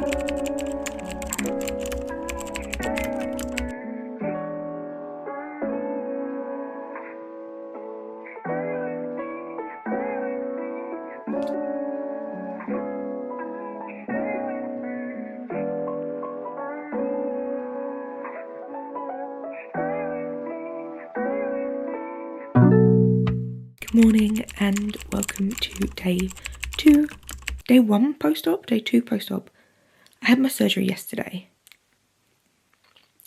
Good morning and welcome to day 1 post-op, day 2 post-op. I had my surgery yesterday,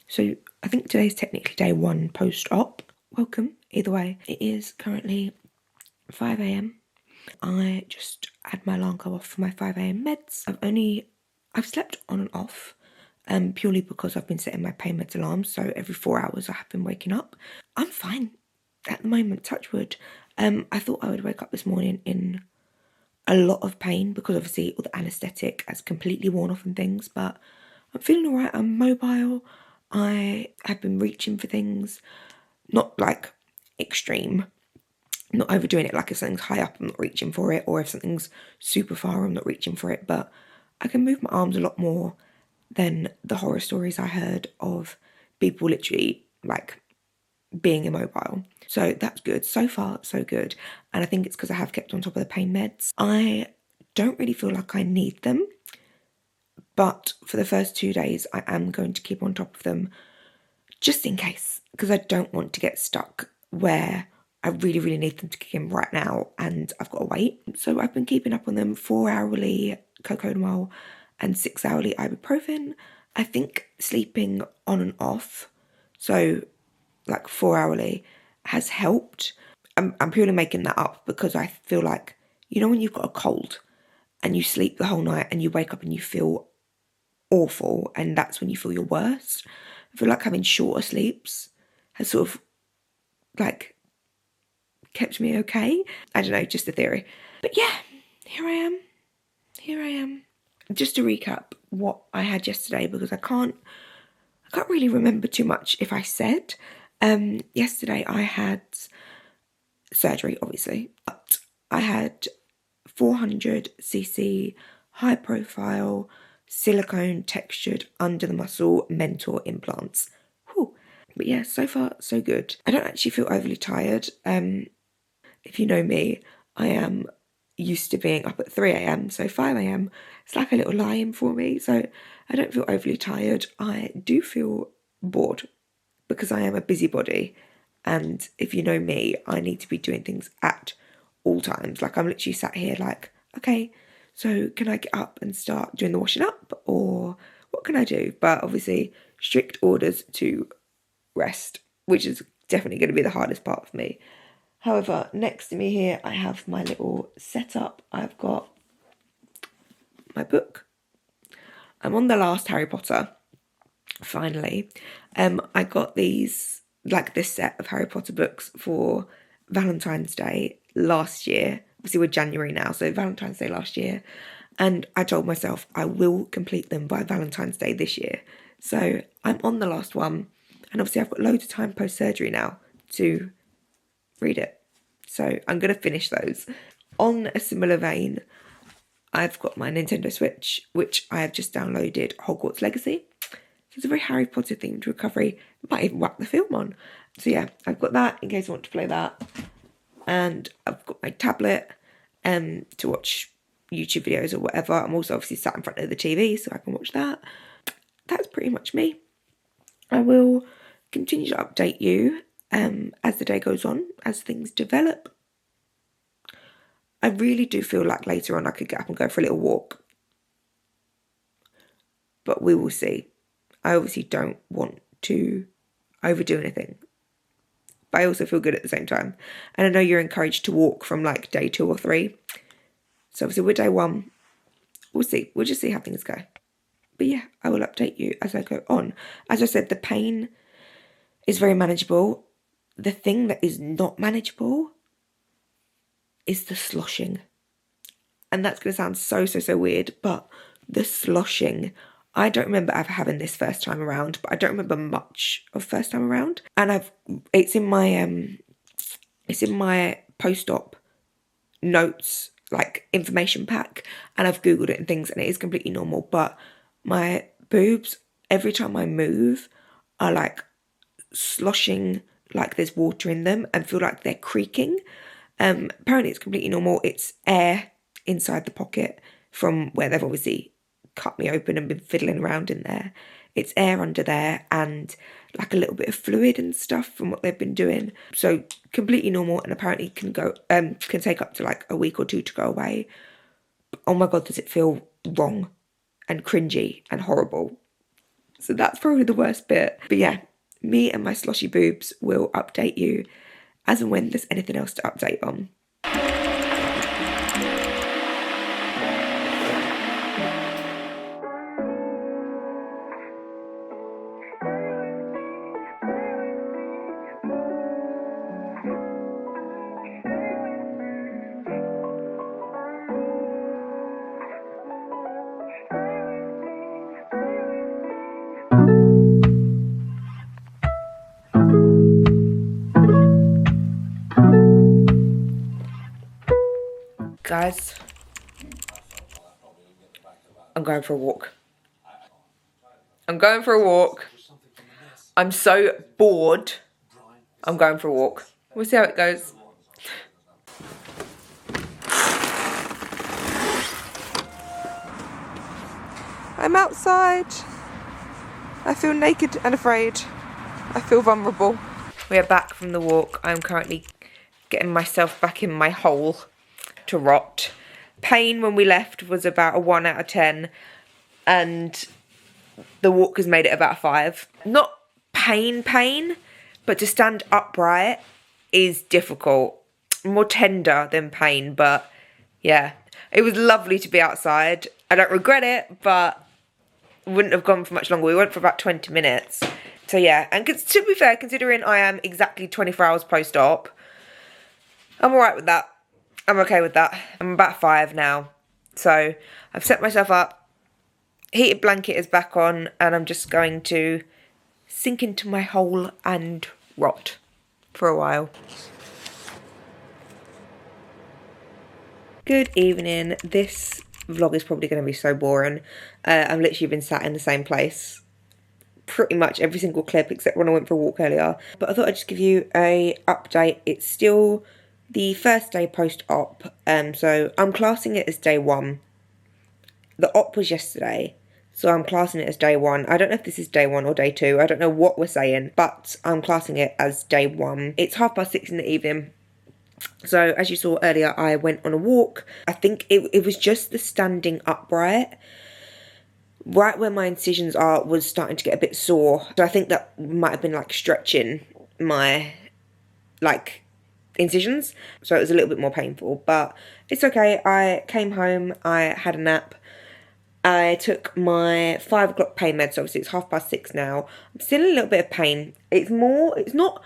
so I think today's technically day 1 post-op. Welcome, either way. It is currently 5 a.m. I just had my alarm go off for my 5 a.m. meds. I've slept on and off, purely because I've been setting my pain meds alarms, so every 4 hours I have been waking up. I'm fine at the moment, touch wood. I thought I would wake up this morning in a lot of pain because obviously all the anaesthetic has completely worn off and things, but I'm feeling alright. I'm mobile. I have been reaching for things, not like extreme, not overdoing it. Like if something's high up, I'm not reaching for it, or if something's super far, I'm not reaching for it, but I can move my arms a lot more than the horror stories I heard of people literally like being immobile. So that's good. So far, so good. And I think it's because I have kept on top of the pain meds. I don't really feel like I need them, but for the first 2 days, I am going to keep on top of them just in case, because I don't want to get stuck where I really, really need them to kick in right now and I've got to wait. So I've been keeping up on them, 4-hourly cocodamol and 6-hourly ibuprofen. I think sleeping on and off, so like 4-hourly, has helped. I'm purely making that up because I feel like, you know when you've got a cold and you sleep the whole night and you wake up and you feel awful and that's when you feel your worst? I feel like having shorter sleeps has sort of like kept me okay. I don't know, just a theory. But yeah, here I am. Just to recap what I had yesterday, because I can't really remember too much if I said. Yesterday I had surgery, obviously, but I had 400cc high profile silicone textured under the muscle mentor implants. Whew. But yeah, so far so good. I don't actually feel overly tired. If you know me, I am used to being up at 3 a.m, so 5 a.m, it's like a little lie-in for me, so I don't feel overly tired. I do feel bored because I am a busybody, and if you know me, I need to be doing things at all times. Like I'm literally sat here like, okay, so can I get up and start doing the washing up, or what can I do? But obviously strict orders to rest, which is definitely going to be the hardest part for me. However, next to me here I have my little setup. I've got my book. I'm on the last Harry Potter, finally. I got these, like this set of Harry Potter books for Valentine's Day last year. Obviously we're January now, so Valentine's Day last year. And I told myself I will complete them by Valentine's Day this year. So I'm on the last one. And obviously I've got loads of time post-surgery now to read it. So I'm going to finish those. On a similar vein, I've got my Nintendo Switch, which I have just downloaded Hogwarts Legacy. So it's a very Harry Potter themed recovery. I might even whack the film on. So yeah, I've got that in case I want to play that. And I've got my tablet to watch YouTube videos or whatever. I'm also obviously sat in front of the TV so I can watch that. That's pretty much me. I will continue to update you as the day goes on, as things develop. I really do feel like later on I could get up and go for a little walk. But we will see. I obviously don't want to overdo anything. But I also feel good at the same time. And I know you're encouraged to walk from like day 2 or 3. So obviously we're day 1. We'll see. We'll just see how things go. But yeah, I will update you as I go on. As I said, the pain is very manageable. The thing that is not manageable is the sloshing. And that's going to sound so weird, but the sloshing, I don't remember ever having this first time around, but I don't remember much of first time around. And it's in my post-op notes, like information pack, and I've Googled it and things, and it is completely normal, but My boobs, every time I move, are like sloshing like there's water in them and feel like they're creaking. Apparently it's completely normal. It's air inside the pocket from where they've obviously cut me open and been fiddling around in there. It's air under there and like a little bit of fluid and stuff from what they've been doing. So completely normal, and apparently can take up to like a week or two to go away. But oh my God, does it feel wrong and cringy and horrible. So that's probably the worst bit. But yeah, me and my sloshy boobs will update you as and when there's anything else to update on. Guys, I'm going for a walk. I'm going for a walk. I'm so bored. I'm going for a walk. We'll see how it goes. I'm outside. I feel naked and afraid. I feel vulnerable. We are back from the walk. I'm currently getting myself back in my hole to rot. Pain when we left was about a 1 out of 10, and the walk has made it about a 5. Not pain, but to stand upright is difficult. More tender than pain, but yeah. It was lovely to be outside. I don't regret it, but wouldn't have gone for much longer. We went for about 20 minutes. So yeah, and to be fair, considering I am exactly 24 hours post-op, I'm alright with that. I'm okay with that. I'm about 5 now. So I've set myself up. Heated blanket is back on, and I'm just going to sink into my hole and rot for a while. Good evening. This vlog is probably going to be so boring. I've literally been sat in the same place pretty much every single clip except when I went for a walk earlier. But I thought I'd just give you a update. It's still the first day post-op, so I'm classing it as day 1. The op was yesterday, so I'm classing it as day 1. I don't know if this is day 1 or day 2. I don't know what we're saying, but I'm classing it as day 1. It's 6:30 in the evening. So as you saw earlier, I went on a walk. I think it was just the standing upright. Right where my incisions are was starting to get a bit sore. So I think that might have been like stretching my like incisions. So it was a little bit more painful, but it's okay. I came home, I had a nap. I took my 5 o'clock pain meds. Obviously it's 6:30 now. I'm still in a little bit of pain. It's not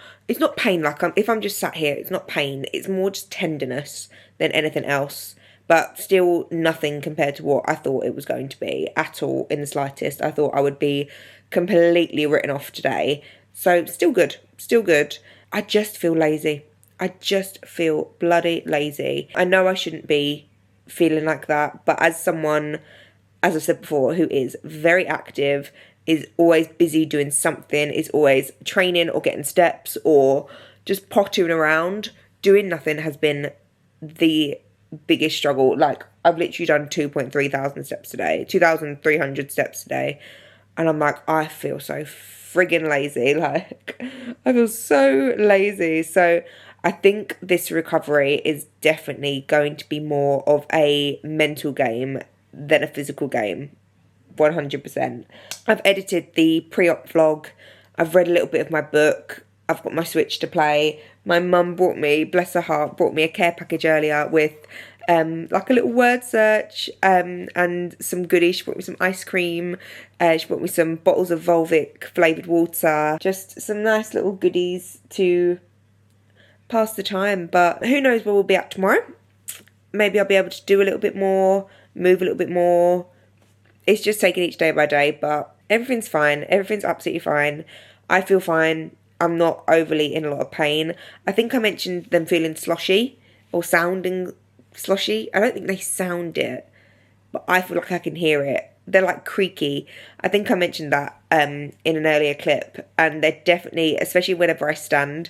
pain like if I'm just sat here, it's not pain. It's more just tenderness than anything else. But still nothing compared to what I thought it was going to be at all in the slightest. I thought I would be completely written off today. So still good, still good. I just feel lazy. I just feel bloody lazy. I know I shouldn't be feeling like that, but as someone, as I've said before, who is very active, is always busy doing something, is always training or getting steps or just pottering around, doing nothing has been the biggest struggle. Like, I've literally done 2,300 steps today, 2,300 steps today, and I'm like, I feel so friggin' lazy. Like, I feel so lazy. So I think this recovery is definitely going to be more of a mental game than a physical game. 100%. I've edited the pre-op vlog. I've read a little bit of my book. I've got my Switch to play. My mum brought me, bless her heart, brought me a care package earlier with like a little word search and some goodies. She brought me some ice cream. She brought me some bottles of Volvic flavoured water. Just some nice little goodies to pass the time. But who knows where we'll be at tomorrow. Maybe I'll be able to do a little bit more, move a little bit more. It's just taking each day by day, but everything's fine. Everything's absolutely fine. I feel fine. I'm not overly in a lot of pain. I think I mentioned them feeling sloshy or sounding sloshy. I don't think they sound it, but I feel like I can hear it. they're like creaky. I think I mentioned that in an earlier clip, and they're definitely, especially whenever I stand,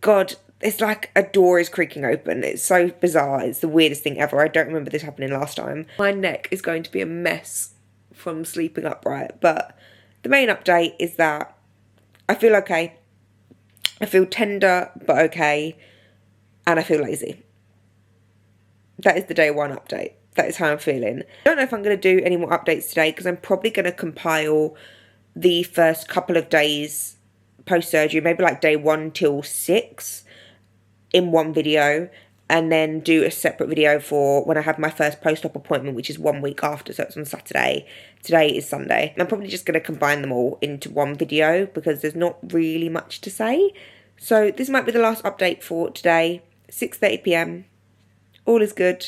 God, it's like a door is creaking open. It's so bizarre. It's the weirdest thing ever. I don't remember this happening last time. My neck is going to be a mess from sleeping upright, but the main update is that I feel okay. I feel tender but okay, and I feel lazy. That is the day one update. That is how I'm feeling. I don't know if I'm going to do any more updates today, because I'm probably going to compile the first couple of days post-surgery, maybe like day 1 till 6 in one video, and then do a separate video for when I have my first post-op appointment, which is 1 week after, so it's on Saturday. Today is Sunday. I'm probably just going to combine them all into one video because there's not really much to say. So this might be the last update for today, 6:30 p.m. All is good,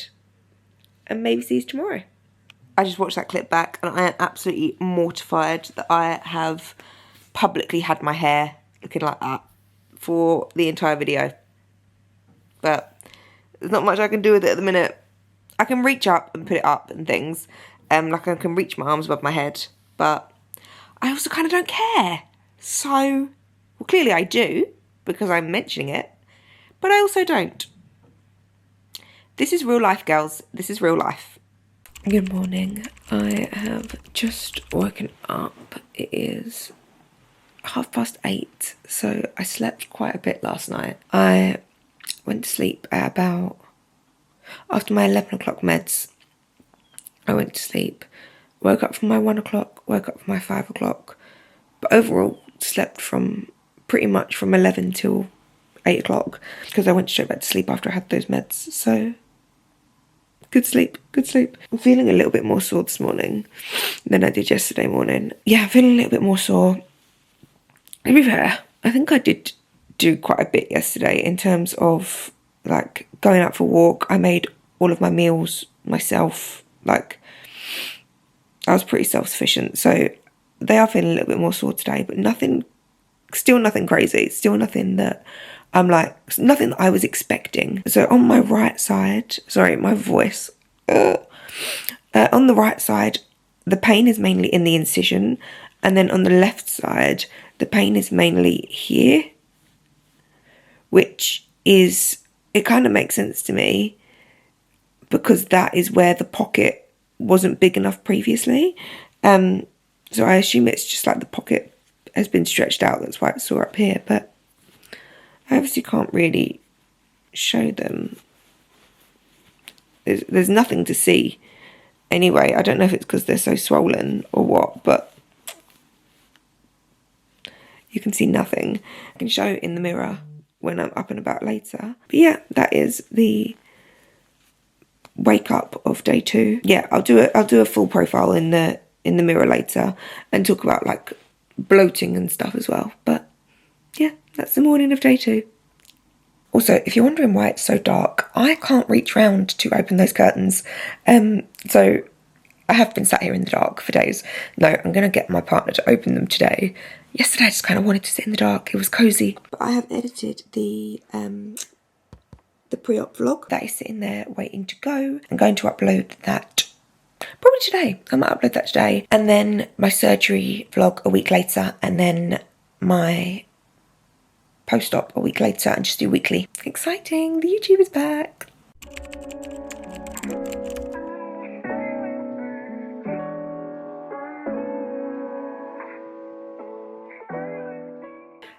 and maybe see you tomorrow. I just watched that clip back and I am absolutely mortified that I have publicly had my hair looking like that for the entire video. But there's not much I can do with it at the minute. I can reach up and put it up and things. Like I can reach my arms above my head. But I also kind of don't care. So, well, clearly I do, because I'm mentioning it. But I also don't. This is real life, girls. This is real life. Good morning. I have just woken up. It is 8:30. So I slept quite a bit last night. I went to sleep at about, after my 11 o'clock meds, I went to sleep, woke up from my 1 o'clock, woke up from my 5 o'clock, but overall slept from pretty much from 11 till 8 o'clock, because I went straight back to sleep after I had those meds. So good sleep, good sleep. I'm feeling a little bit more sore this morning than I did yesterday morning. Yeah, I'm feeling a little bit more sore. To be fair, I think I did do quite a bit yesterday in terms of like going out for a walk. I made all of my meals myself. Like, I was pretty self-sufficient, so they are feeling a little bit more sore today, but nothing, still nothing crazy, still nothing that I'm like, nothing that I was expecting. So on my right side, sorry, my voice, on the right side, the pain is mainly in the incision, and then on the left side, the pain is mainly here, which is, it kind of makes sense to me, because that is where the pocket wasn't big enough previously. So I assume it's just like the pocket has been stretched out, that's why it's sore up here, but I obviously can't really show them. There's nothing to see anyway. I don't know if it's because they're so swollen or what, but you can see nothing. I can show in the mirror when I'm up and about later. But yeah, that is the wake up of day 2. Yeah, I'll do a full profile in the mirror later and talk about like bloating and stuff as well. But yeah, that's the morning of day 2. Also, if you're wondering why it's so dark, I can't reach round to open those curtains. So I have been sat here in the dark for days. No, I'm going to get my partner to open them today. Yesterday I just kind of wanted to sit in the dark. It was cosy. But I have edited the pre-op vlog. That is sitting there waiting to go. I'm going to upload that probably today. I might upload that today. And then my surgery vlog a week later. And then my post-op a week later, and just do weekly. Exciting, the YouTube is back.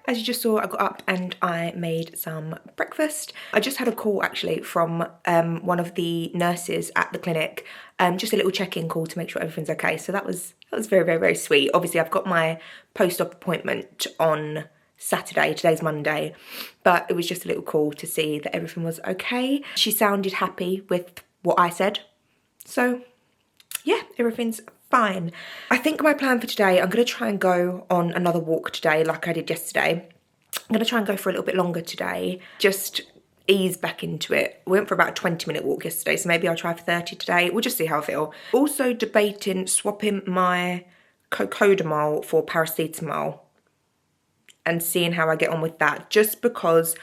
As you just saw, I got up and I made some breakfast. I just had a call actually from one of the nurses at the clinic, just a little check-in call to make sure everything's okay. So that was very, very, very sweet. Obviously, I've got my post-op appointment on Saturday, today's Monday, but it was just a little call to see that everything was okay. She sounded happy with what I said, so yeah, everything's fine. I think my plan for today, I'm going to try and go on another walk today like I did yesterday. I'm going to try and go for a little bit longer today, just ease back into it. We went for about a 20-minute walk yesterday, so maybe I'll try for 30 today. We'll just see how I feel. Also debating swapping my cocodamol for paracetamol and seeing how I get on with that, just because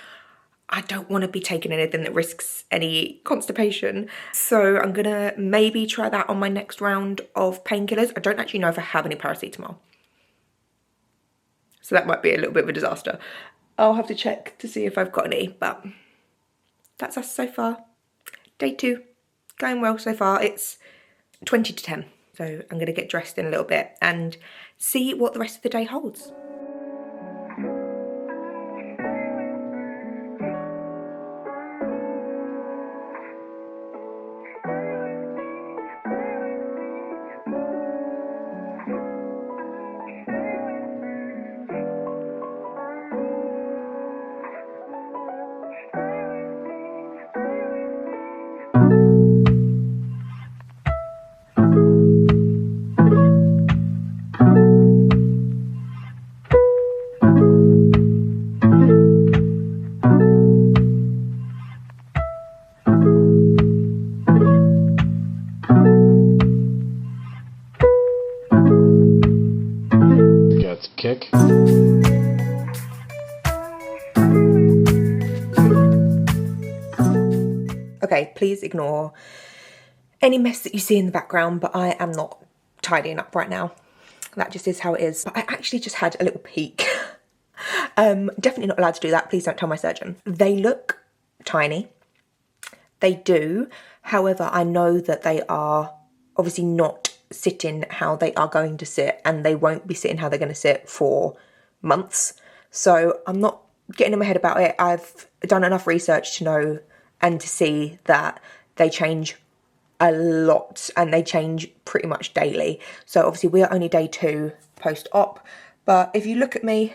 I don't want to be taking anything that risks any constipation. So I'm gonna maybe try that on my next round of painkillers. I don't actually know if I have any paracetamol. So that might be a little bit of a disaster. I'll have to check to see if I've got any, but that's us so far. Day 2, going well so far. It's 20 to 10. So I'm gonna get dressed in a little bit and see what the rest of the day holds. Kick. Okay, please ignore any mess that you see in the background, but I am not tidying up right now. That just is how it is. But I actually just had a little peek. Definitely not allowed to do that. Please don't tell my surgeon. They look tiny. They do. However, I know that they are obviously not sitting how they are going to sit, and they won't be sitting how they're going to sit for months. So I'm not getting in my head about it. I've done enough research to know and to see that they change a lot, and they change pretty much daily. So obviously we are only day 2 post-op, but if you look at me,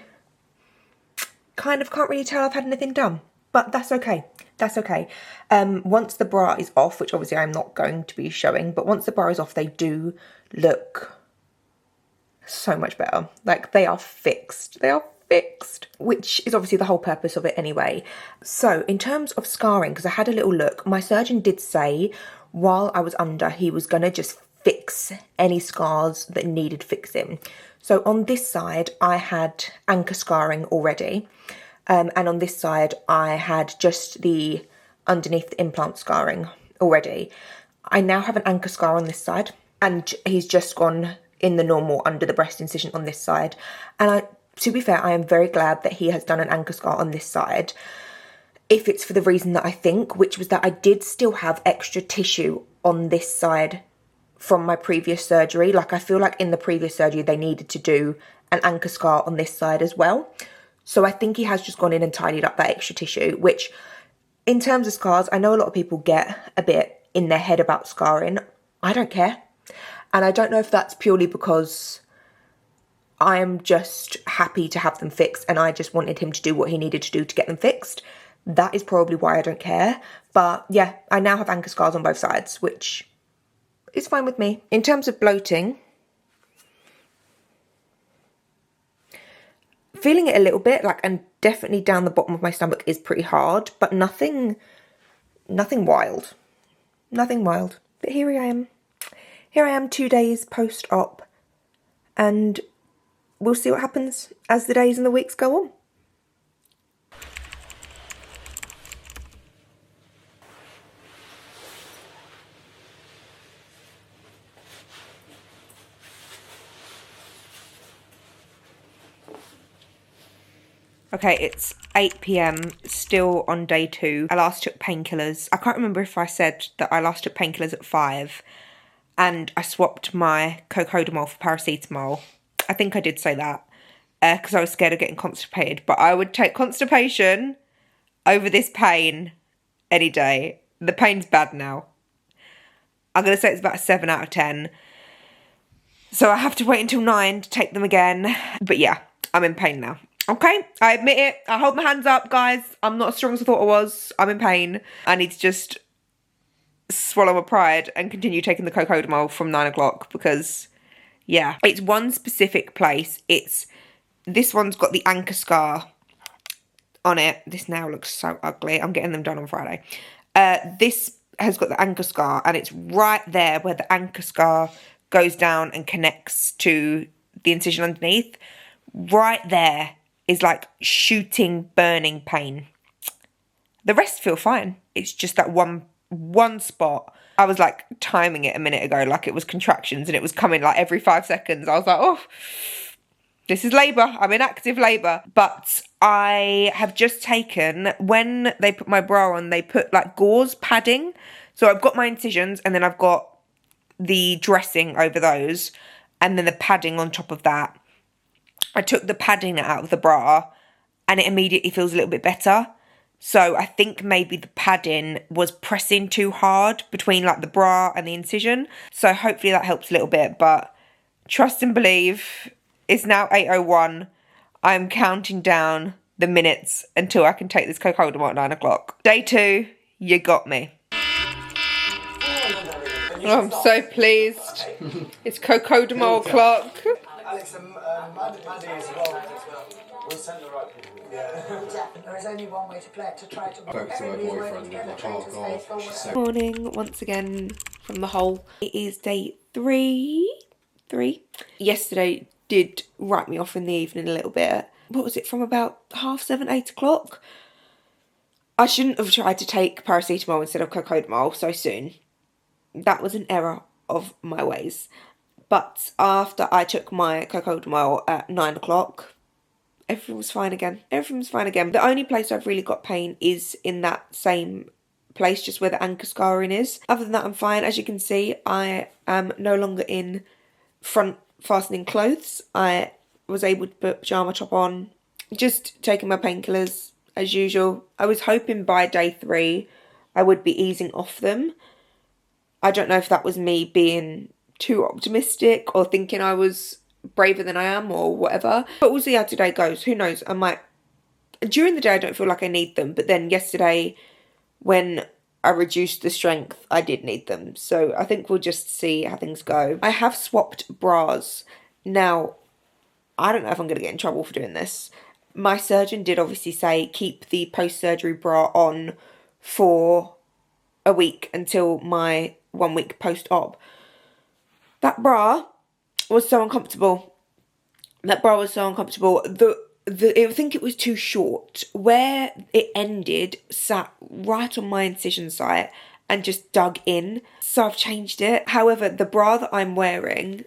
kind of can't really tell I've had anything done, but that's okay. That's okay. Once the bra is off, which obviously I'm not going to be showing, but once the bra is off, they do look so much better. Like, they are fixed. They are fixed, which is obviously the whole purpose of it anyway. So in terms of scarring, because I had a little look, my surgeon did say while I was under, he was going to just fix any scars that needed fixing. So on this side, I had anchor scarring already. And on this side, I had just the underneath the implant scarring already. I now have an anchor scar on this side, and he's just gone in the normal under the breast incision on this side. And to be fair, I am very glad that he has done an anchor scar on this side, if it's for the reason that I think, which was that I did still have extra tissue on this side from my previous surgery. Like, I feel like in the previous surgery, they needed to do an anchor scar on this side as well. So I think he has just gone in and tidied up that extra tissue, which in terms of scars, I know a lot of people get a bit in their head about scarring. I don't care. And I don't know if that's purely because I am just happy to have them fixed and I just wanted him to do what he needed to do to get them fixed. That is probably why I don't care. But yeah, I now have anchor scars on both sides, which is fine with me. In terms of bloating, feeling it a little bit, like, and definitely down the bottom of my stomach is pretty hard, but nothing wild. Nothing wild. But here I am. Here I am 2 days post-op, and we'll see what happens as the days and the weeks go on. Okay, it's 8 PM, still on day 2. I last took painkillers. I can't remember if I said that I last took painkillers at 5 and I swapped my cocodamol for paracetamol. I think I did say that because I was scared of getting constipated, but I would take constipation over this pain any day. The pain's bad now. I'm going to say it's about a 7 out of 10. So I have to wait until 9 to take them again. But yeah, I'm in pain now. Okay, I admit it. I hold my hands up, guys. I'm not as strong as I thought I was. I'm in pain. I need to just swallow my pride and continue taking the cocodamol from 9 o'clock because, yeah. It's one specific place. This one's got the anchor scar on it. This now looks so ugly. I'm getting them done on Friday. This has got the anchor scar, and it's right there where the anchor scar goes down and connects to the incision underneath. Right there is like shooting, burning pain. The rest feel fine. It's just that one spot. I was like timing it a minute ago like it was contractions and it was coming like every 5 seconds. I was like, oh, this is labour. I'm in active labour. But I have just taken, when they put my bra on, they put like gauze padding. So I've got my incisions and then I've got the dressing over those and then the padding on top of that. I took the padding out of the bra and it immediately feels a little bit better. So I think maybe the padding was pressing too hard between like the bra and the incision. So hopefully that helps a little bit, but trust and believe. It's now 8:01. I'm counting down the minutes until I can take this cocodamol at 9 o'clock. Day 2, you got me. Oh, I'm so pleased. It's cocodamol o'clock. Alex and Maddie as well. We'll send the right people. Yeah. There is only one way to play it, to try to... Spoke to her boyfriend with my park off. She said... Morning, once again, from the hole. It is day 3. Yesterday did write me off in the evening a little bit. What was it, from about 7:30, 8 o'clock? I shouldn't have tried to take paracetamol instead of cocodamol so soon. That was an error of my ways. But after I took my cocodamol at 9 o'clock, everything was fine again. Everything was fine again. The only place I've really got pain is in that same place, just where the anchor scarring is. Other than that, I'm fine. As you can see, I am no longer in front fastening clothes. I was able to put pyjama top on, just taking my painkillers as usual. I was hoping by day 3 I would be easing off them. I don't know if that was me being too optimistic or thinking I was braver than I am or whatever, but we'll see how today goes. Who knows, I might, during the day I don't feel like I need them, but then yesterday when I reduced the strength, I did need them. So I think we'll just see how things go. I have swapped bras. Now, I don't know if I'm going to get in trouble for doing this. My surgeon did obviously say keep the post-surgery bra on for a week until my 1 week post-op. That bra was so uncomfortable. I think it was too short. Where it ended sat right on my incision site and just dug in. So I've changed it. However, the bra that I'm wearing,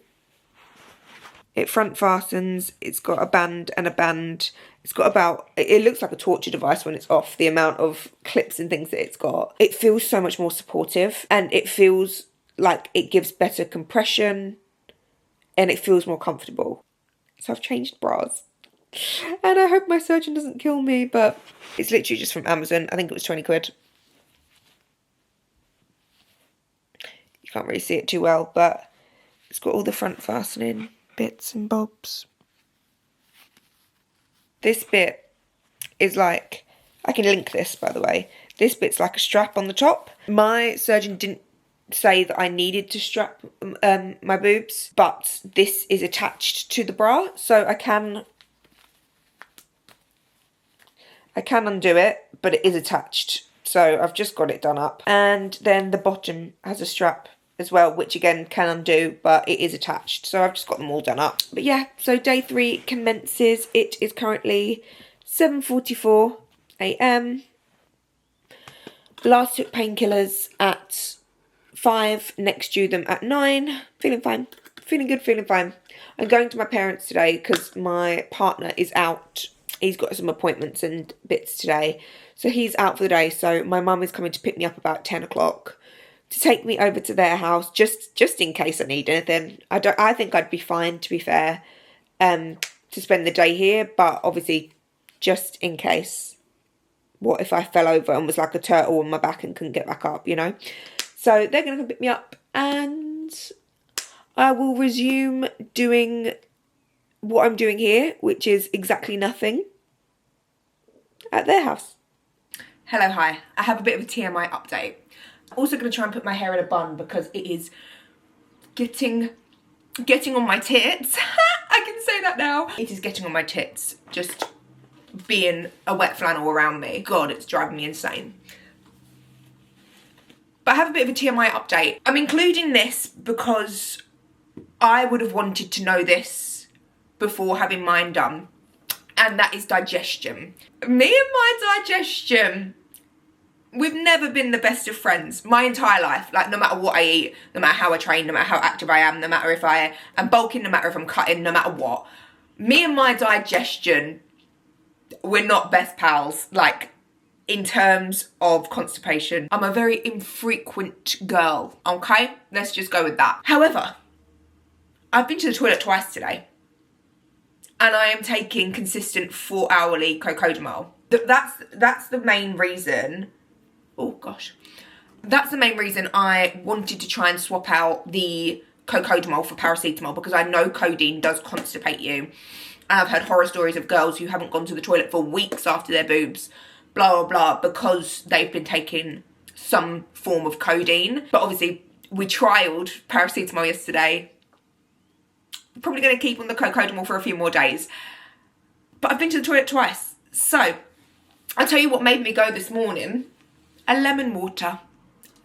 it front fastens. It's got a band and a band. It's got about, it looks like a torture device when it's off, the amount of clips and things that it's got. It feels so much more supportive and it feels like it gives better compression and it feels more comfortable. So I've changed bras. And I hope my surgeon doesn't kill me, but it's literally just from Amazon. I think it was 20 quid. You can't really see it too well, but it's got all the front fastening bits and bobs. This bit is like, I can link this by the way. This bit's like a strap on the top. My surgeon didn't say that I needed to strap my boobs, but this is attached to the bra, so I can undo it, but it is attached. So I've just got it done up. And then the bottom has a strap as well, which again can undo, but it is attached. So I've just got them all done up. But yeah, so day 3 commences. It is currently 7:44 a.m. Last took painkillers at 5, next due them at 9. Feeling fine. Feeling good, feeling fine. I'm going to my parents today because my partner is out. He's got some appointments and bits today. So he's out for the day. So my mum is coming to pick me up about 10 o'clock to take me over to their house just in case I need anything. I think I'd be fine, to be fair, to spend the day here. But obviously, just in case. What if I fell over and was like a turtle on my back and couldn't get back up, you know? So they're going to come pick me up and I will resume doing what I'm doing here, which is exactly nothing, at their house. Hello, hi. I have a bit of a TMI update. I'm also going to try and put my hair in a bun because it is getting on my tits. I can say that now. It is getting on my tits, just being a wet flannel around me. God, it's driving me insane. But I have a bit of a TMI update. I'm including this because I would have wanted to know this before having mine done. And that is digestion. Me and my digestion we've never been the best of friends my entire life. Like, no matter what I eat, no matter how I train, no matter how active I am, no matter if I am bulking, no matter if I'm cutting, no matter what. Me and my digestion, we're not best pals. Like, in terms of constipation, I'm a very infrequent girl, okay? Let's just go with that. However, I've been to the toilet twice today, and I am taking consistent 4-hourly cocodamol. That's the main reason, oh gosh. That's the main reason I wanted to try and swap out the cocodamol for paracetamol, because I know codeine does constipate you. And I've heard horror stories of girls who haven't gone to the toilet for weeks after their boobs, blah, blah, blah, because they've been taking some form of codeine. But obviously, we trialled paracetamol yesterday. Probably going to keep on the cocodamol for a few more days. But I've been to the toilet twice. So, I'll tell you what made me go this morning. A lemon water.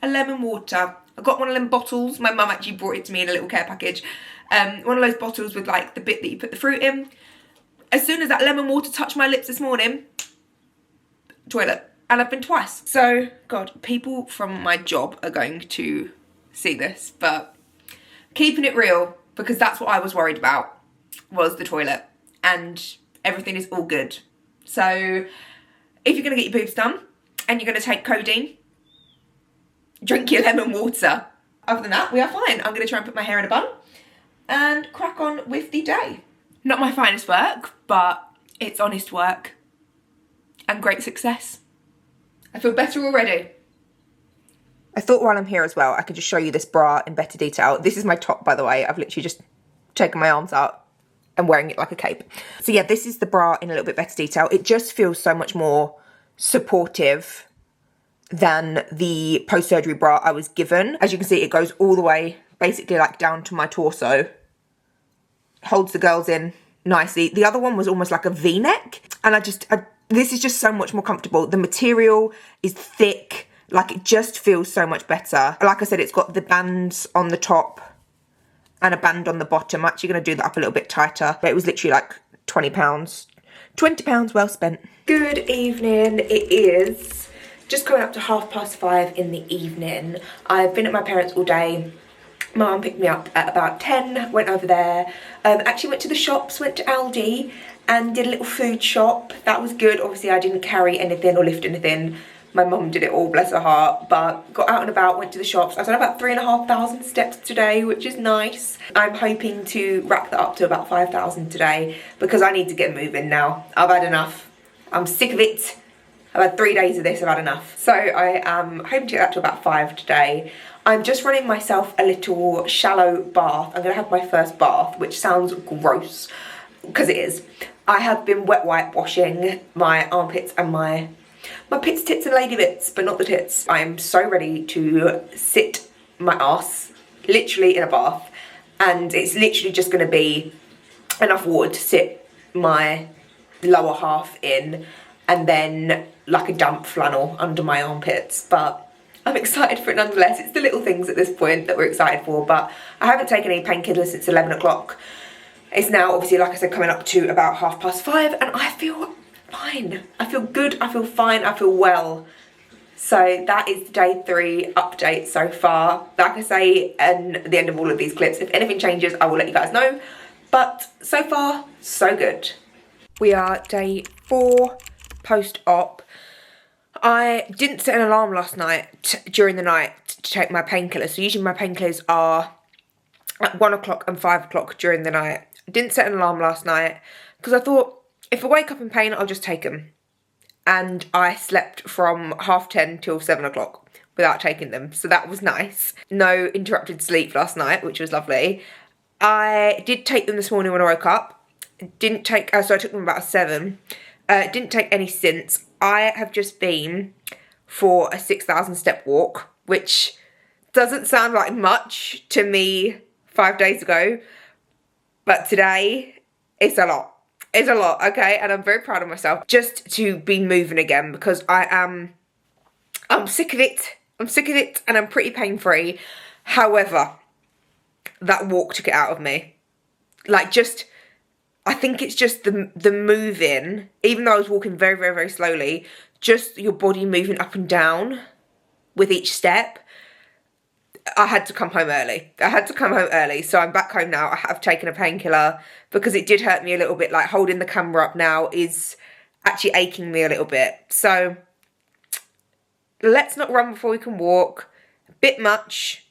A lemon water. I got one of them bottles. My mum actually brought it to me in a little care package. One of those bottles with like the bit that you put the fruit in. As soon as that lemon water touched my lips this morning, toilet. And I've been twice. So, God, people from my job are going to see this, but keeping it real, because that's what I was worried about, was the toilet. And everything is all good. So, if you're going to get your boobs done, and you're going to take codeine, drink your lemon water. Other than that, we are fine. I'm going to try and put my hair in a bun and crack on with the day. Not my finest work, but it's honest work and great success. I feel better already. I thought while I'm here as well, I could just show you this bra in better detail. This is my top, by the way. I've literally just taken my arms out and wearing it like a cape. So yeah, this is the bra in a little bit better detail. It just feels so much more supportive than the post-surgery bra I was given. As you can see, it goes all the way, basically like down to my torso. Holds the girls in nicely. The other one was almost like a V-neck. And this is just so much more comfortable. The material is thick. Like, it just feels so much better. Like I said, it's got the bands on the top and a band on the bottom. I'm actually going to do that up a little bit tighter. But it was literally like £20. £20 well spent. Good evening. It is just coming up to 5:30 in the evening. I've been at my parents' all day. My mum picked me up at about 10, went over there. Actually went to the shops, went to Aldi and did a little food shop. That was good. Obviously, I didn't carry anything or lift anything. My mum did it all, bless her heart. But got out and about, went to the shops. I've done about 3,500 steps today, which is nice. I'm hoping to wrap that up to about 5,000 today because I need to get moving now. I've had enough. I'm sick of it. I've had 3 days of this, I've had enough. So I am hoping to get that to about 5 today. I'm just running myself a little shallow bath. I'm gonna have my first bath, which sounds gross, because it is. I have been wet wipe washing my armpits and my pits, tits and lady bits, but not the tits. I am so ready to sit my ass, literally in a bath, and it's literally just gonna be enough water to sit my lower half in, and then like a damp flannel under my armpits. But I'm excited for it nonetheless. It's the little things at this point that we're excited for, but I haven't taken any painkillers since 11 o'clock. It's now, obviously, like I said, coming up to about 5:30, and I feel fine. I feel good, I feel fine, I feel well. So that is day 3 update so far. Like I say, at the end of all of these clips, if anything changes, I will let you guys know. But so far, so good. We are day 4 post-op. I didn't set an alarm last night, during the night, to take my painkillers. So usually my painkillers are at 1 o'clock and 5 o'clock during the night. I didn't set an alarm last night because I thought, if I wake up in pain, I'll just take them. And I slept from 10:30 till 7 o'clock without taking them. So that was nice. No interrupted sleep last night, which was lovely. I did take them this morning when I woke up. Didn't take, so I took them about 7. Didn't take any since. I have just been for a 6,000 step walk, which doesn't sound like much to me 5 days ago, but today it's a lot. It's a lot, okay? And I'm very proud of myself just to be moving again, because I'm sick of it. I'm sick of it, and I'm pretty pain-free. However, that walk took it out of me. Like, just I think it's just the moving, even though I was walking very, very, very slowly, just your body moving up and down with each step. I had to come home early. So I'm back home now. I have taken a painkiller because it did hurt me a little bit. Like, holding the camera up now is actually aching me a little bit. So let's not run before we can walk. A bit much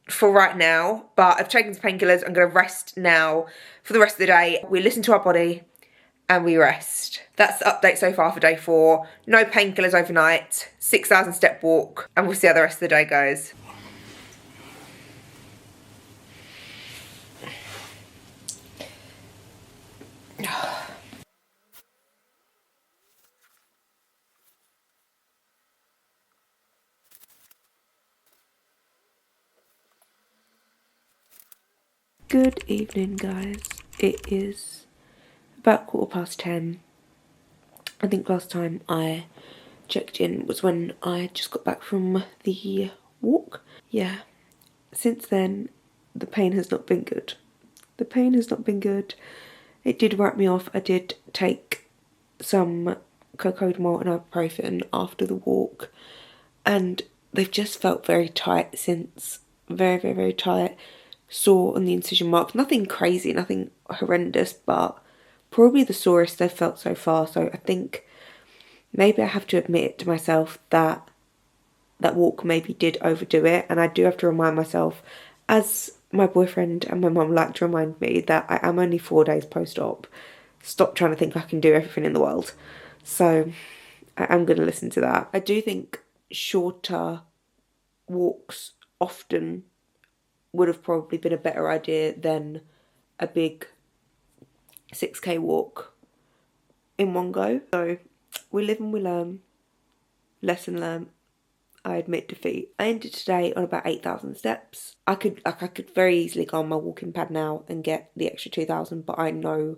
for right now, but I've taken some painkillers. I'm going to rest now for the rest of the day. We listen to our body and we rest. That's the update so far for day 4. No painkillers overnight, 6,000 step walk, and we'll see how the rest of the day goes. Good evening, guys. It is about 10:15. I think last time I checked in was when I just got back from the walk. Yeah, since then the pain has not been good. The pain has not been good. It did write me off. I did take some cocodamol and ibuprofen after the walk, and they've just felt very tight since. Very, very, very tight. Sore on the incision mark. Nothing crazy, nothing horrendous, but probably the sorest they've felt so far. So I think maybe I have to admit it to myself that that walk maybe did overdo it, and I do have to remind myself, as my boyfriend and my mum like to remind me, that I am only 4 days post-op. Stop trying to think I can do everything in the world. So I am going to listen to that. I do think shorter walks often would have probably been a better idea than a big 6k walk in one go. So we live and we learn. Lesson learned. I admit defeat. I ended today on about 8,000 steps. I could very easily go on my walking pad now and get the extra 2,000, but I know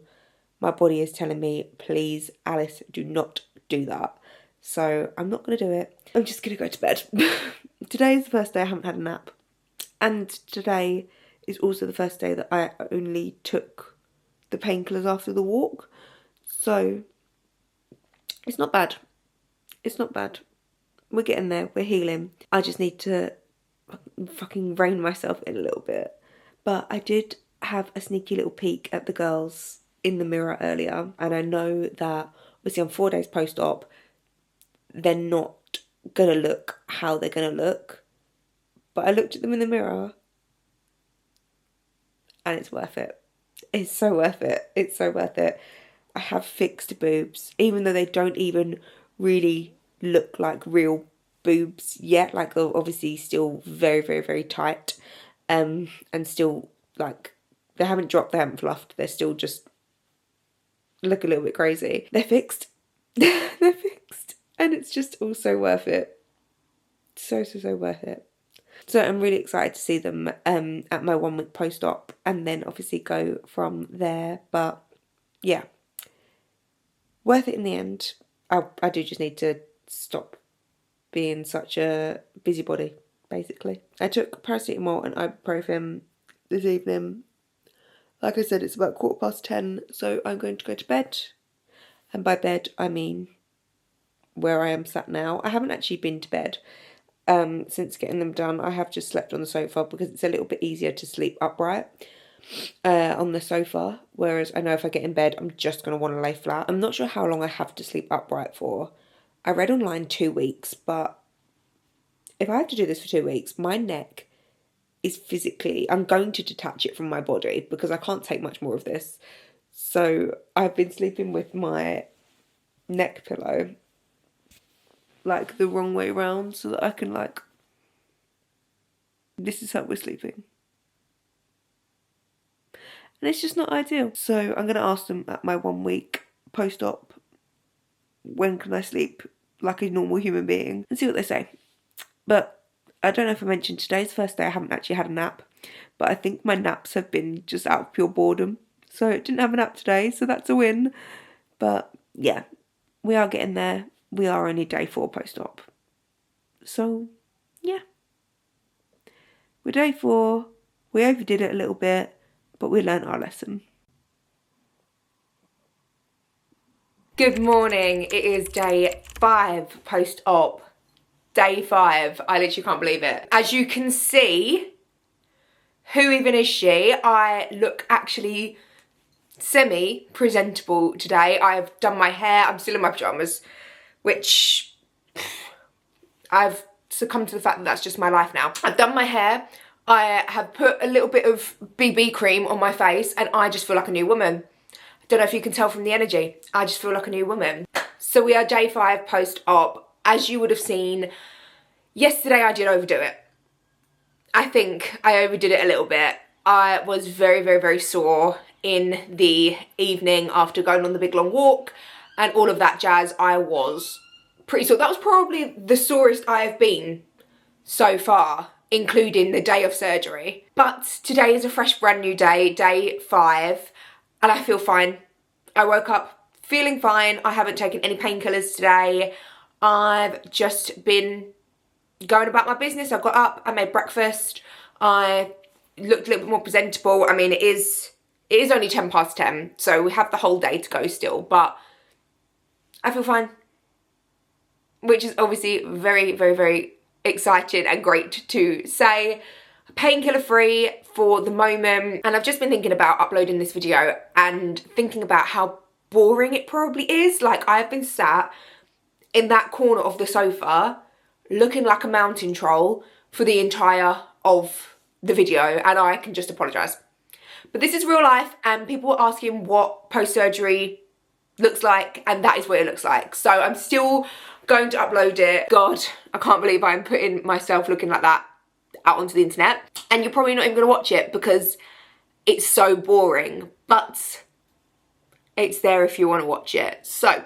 my body is telling me, please, Alice, do not do that. So I'm not going to do it. I'm just going to go to bed. Today is the first day I haven't had a nap. And today is also the first day that I only took the painkillers after the walk. So it's not bad. It's not bad. We're getting there. We're healing. I just need to fucking rein myself in a little bit. But I did have a sneaky little peek at the girls in the mirror earlier. And I know that obviously I'm 4 days post-op. They're not going to look how they're going to look. But I looked at them in the mirror and it's worth it. It's so worth it. It's so worth it. I have fixed boobs, even though they don't even really look like real boobs yet. Like, they're obviously still very, very, very tight. And still, like, they haven't dropped, they haven't fluffed. They're still just look a little bit crazy. They're fixed. They're fixed. And it's just all so worth it. So, so, so worth it. So I'm really excited to see them at my 1 week post-op and then obviously go from there. But yeah, worth it in the end. I do just need to stop being such a busybody, basically. I took paracetamol and ibuprofen this evening. Like I said, it's about 10:15, so I'm going to go to bed. And by bed, I mean where I am sat now. I haven't actually been to bed. Since getting them done. I have just slept on the sofa because it's a little bit easier to sleep upright on the sofa, whereas I know if I get in bed I'm just going to want to lay flat. I'm not sure how long I have to sleep upright for. I read online 2 weeks, but if I have to do this for 2 weeks, my neck is physically, I'm going to detach it from my body because I can't take much more of this. So I've been sleeping with my neck pillow like the wrong way around so that I can, like, this is how we're sleeping. And it's just not ideal. So I'm going to ask them at my 1 week post-op, when can I sleep like a normal human being, and see what they say. But I don't know if I mentioned, today's the first day I haven't actually had a nap, but I think my naps have been just out of pure boredom. So I didn't have a nap today, so that's a win. But yeah, we are getting there. We are only day 4 post-op. So, yeah. We're day 4. We overdid it a little bit, but we learnt our lesson. Good morning. It is day 5 post-op. Day 5. I literally can't believe it. As you can see, who even is she? I look actually semi-presentable today. I've done my hair. I'm still in my pyjamas, which I've succumbed to the fact that that's just my life now. I've done my hair. I have put a little bit of BB cream on my face and I just feel like a new woman. I don't know if you can tell from the energy. I just feel like a new woman. So we are day 5 post-op. As you would have seen, yesterday I did overdo it. I think I overdid it a little bit. I was very, very, very sore in the evening after going on the big long walk and all of that jazz. I was pretty sore. That was probably the sorest I have been so far, including the day of surgery. But today is a fresh brand new day, day 5, and I feel fine. I woke up feeling fine. I haven't taken any painkillers today. I've just been going about my business. I got up, I made breakfast, I looked a little bit more presentable. I mean, it is only 10 past 10, so we have the whole day to go still, but I feel fine, which is obviously very, very, very exciting and great to say. Painkiller free for the moment, and I've just been thinking about uploading this video and thinking about how boring it probably is. Like, I've been sat in that corner of the sofa looking like a mountain troll for the entire of the video, and I can just apologise. But this is real life, and people are asking what post-surgery looks like, and that is what it looks like. So I'm still going to upload it. God, I can't believe I'm putting myself looking like that out onto the internet. And you're probably not even going to watch it because it's so boring, but it's there if you want to watch it. So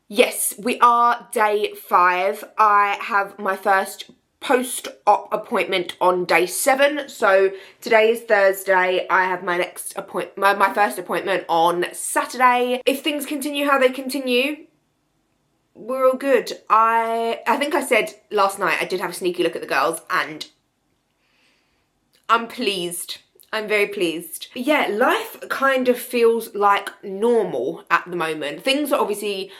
yes, we are day 5. I have my first post-op appointment on day 7. So today is Thursday. I have my next my first appointment on Saturday. If things continue how they continue, we're all good. I think I said last night I did have a sneaky look at the girls and I'm pleased. I'm very pleased. But yeah, life kind of feels like normal at the moment. Things are obviously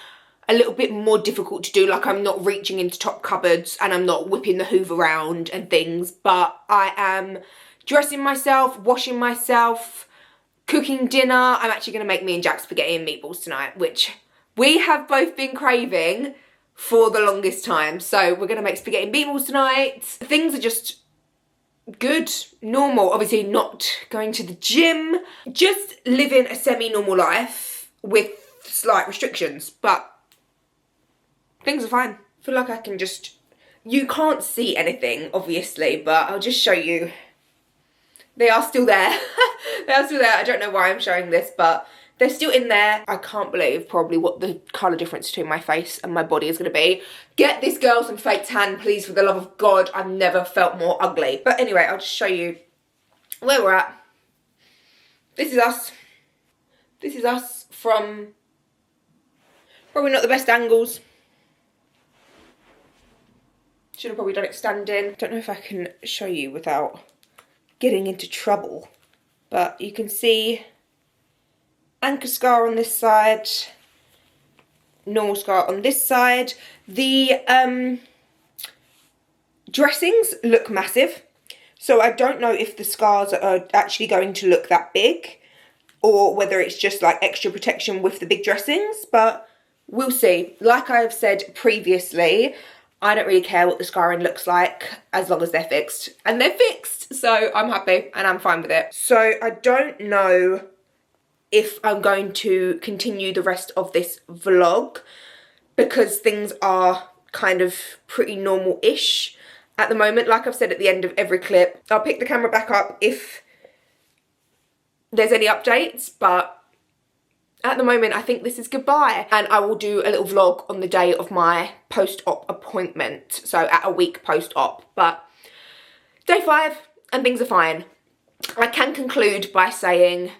a little bit more difficult to do. Like, I'm not reaching into top cupboards and I'm not whipping the hoover around and things, but I am dressing myself, washing myself, cooking dinner. I'm actually going to make me and Jack spaghetti and meatballs tonight, which we have both been craving for the longest time. So we're going to make spaghetti and meatballs tonight. Things are just good, normal. Obviously not going to the gym, just living a semi-normal life with slight restrictions, but things are fine. I feel like I can just, you can't see anything obviously, but I'll just show you. They are still there. They are still there. I don't know why I'm showing this, but they're still in there. I can't believe probably what the colour difference between my face and my body is going to be. Get this girl some fake tan, please, for the love of God. I've never felt more ugly. But anyway, I'll just show you where we're at. This is us. This is us from probably not the best angles. Should have probably done it standing. Don't know if I can show you without getting into trouble. But you can see anchor scar on this side, normal scar on this side. The dressings look massive, so I don't know if the scars are actually going to look that big or whether it's just like extra protection with the big dressings, but we'll see. Like I've said previously, I don't really care what the scarring looks like as long as they're fixed, and they're fixed, so I'm happy and I'm fine with it. So I don't know if I'm going to continue the rest of this vlog because things are kind of pretty normal-ish at the moment. Like I've said at the end of every clip, I'll pick the camera back up if there's any updates, but at the moment I think this is goodbye, and I will do a little vlog on the day of my post-op appointment, so at a week post-op. But day 5 and things are fine. I can conclude by saying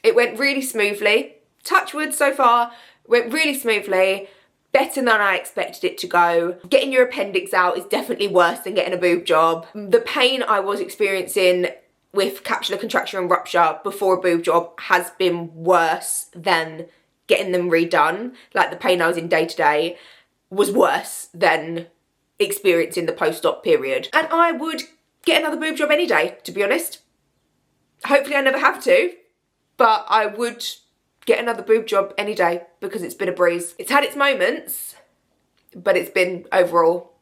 it went really smoothly. Touch wood so far, went really smoothly, better than I expected it to go. Getting your appendix out is definitely worse than getting a boob job. The pain I was experiencing with capsular contracture and rupture before a boob job has been worse than getting them redone, like the pain I was in day to day, was worse than experiencing the post-op period. And I would get another boob job any day, to be honest. Hopefully I never have to, but I would get another boob job any day because it's been a breeze. It's had its moments, but it's been overall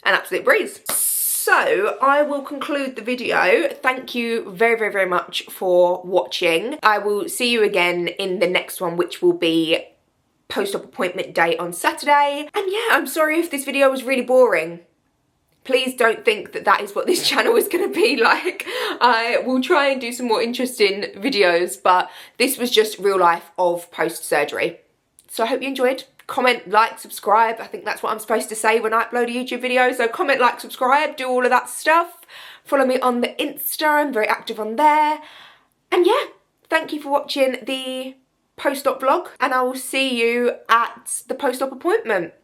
an absolute breeze. So I will conclude the video. Thank you very, very, very much for watching. I will see you again in the next one, which will be post-op appointment day on Saturday. And yeah, I'm sorry if this video was really boring. Please don't think that that is what this channel is going to be like. I will try and do some more interesting videos, but this was just real life of post-surgery. So I hope you enjoyed. Comment, like, subscribe. I think that's what I'm supposed to say when I upload a YouTube video. So comment, like, subscribe, do all of that stuff. Follow me on the Insta. I'm very active on there. And yeah, thank you for watching the post-op vlog, and I will see you at the post-op appointment.